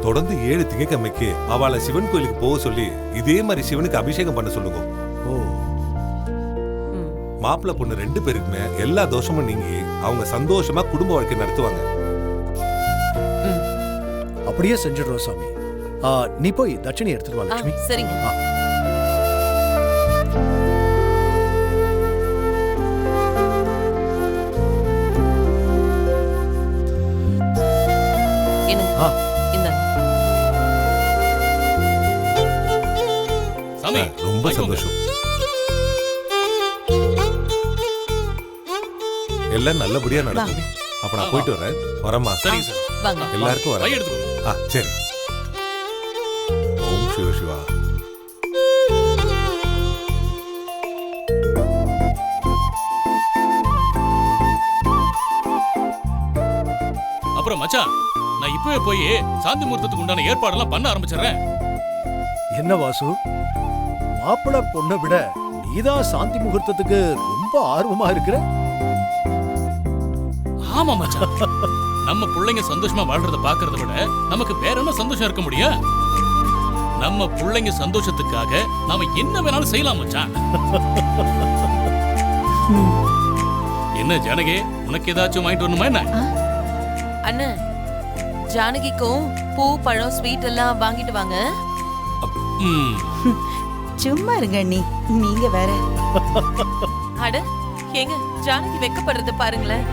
தொடர்ந்து 7 திங்கட்கிழமைக்கு அவளை சிவன் கோயிலுக்கு போக சொல்லி இதே மாதிரி சிவனுக்கு அபிஷேகம் பண்ண சொல்லுங்க. ஓ, மாப்பிள்ளை பொண்ணு 2 பேருக்குமே எல்லா தோஷமும் நீங்கி அவங்க சந்தோஷமா குடும்ப வாழ்க்கை நடத்துவாங்க. அப்படியே செஞ்சிடுறோம் சாமி. நீ போய் தட்சணை எடுத்துட்டு வா லட்சுமி. சரிங்க. ரொம்ப சந்தோஷம். எல்லாம் நல்லபடியா நடக்கும். அப்ப நான் போயிட்டு வரேன். வரமா? சரிங்க சார். வாங்க. எல்லாருக்கும் வரேன். எடுத்துக்கோங்க. சரி. ஓம் சிவ சிவா. அப்புறம் மச்சான், நான் இப்பவே போய் சாந்தி முகூர்த்தத்துக்கு உண்டான ஏற்பாடெல்லாம் பண்ண ஆரம்பிச்சிடுறேன். என்ன வாசு, மாப்பிள்ளை பொண்ணை விட நீதான் சாந்தி முகூர்த்தத்துக்கு ரொம்ப ஆர்வமா இருக்கிற? ஆமா மச்சான், நம்ம பிள்ளைங்க சந்தோஷமா வாழ்றத பாக்குறத விட நமக்கு வேற என்ன சந்தோஷம் இருக்க முடியும்? நம்ம பிள்ளைங்க சந்தோஷத்துக்காக நாம என்ன வேணாலும் செய்யலாம் மச்சான். என்ன ஜானகி, உனக்கு ஏதாச்சும் வாங்கிட்டு வரணுமா என்ன? அண்ணா, ஜானகிக்கும் பூ பழம் ஸ்வீட் எல்லாம் வாங்கிட்டு வாங்க. சும்மா இருங்க அண்ணி, நீங்க வேற. அட ஏங்க, ஜானகி வெக்கப்படுறது பாருங்களேன்.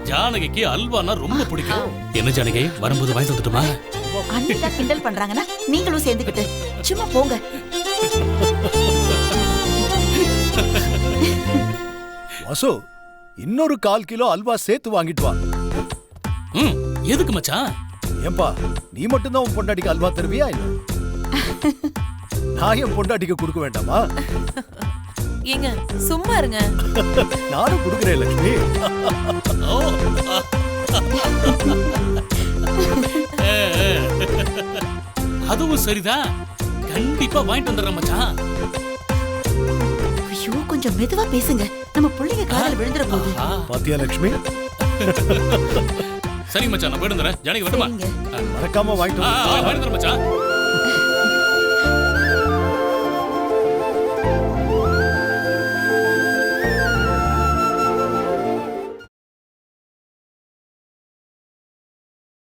ஜானகிக்கு அல்வானா ரொம்ப பிடிக்கும். என்ன ஜானகி, வரும்போது வாங்கி வந்துட்டுமா? அண்ணி தான் கிண்டல் பண்றாங்கன்னா நீங்களும் சேர்ந்துக்கிட்டு சும்மா போங்க. வாசு, இன்னொரு 1/4 கிலோ அல்வா சேர்த்து வாங்கிட்டு வா. எதுக்கு மச்சான்? ஏன்பா, நீ மட்டும்தான் உன் பொண்டாட்டிக்கு அல்வா தருவியா இல்ல நான் என் பொண்டாட்டிக்கு கொடுக்க வேண்டாமா? ஏங்க சும்மா இருங்க. நானும் கொடுக்கிறேன் லட்சுமி. அதுவும் சரிதான், கண்டிப்பா வாங்கிட்டு வந்துடுறேன் மச்சான். ஐயோ, கொஞ்சம் மெதுவா பேசுங்க, நம்ம பிள்ளைங்க காதல விழுந்துற போகுது. பாத்தியா லட்சுமி? சரி மச்சான், நான் போயிட்டு வந்துடுறேன். ஜானகி வரட்டுமா? மறக்காம வாங்கிட்டு வந்துடுறேன் மச்சான்.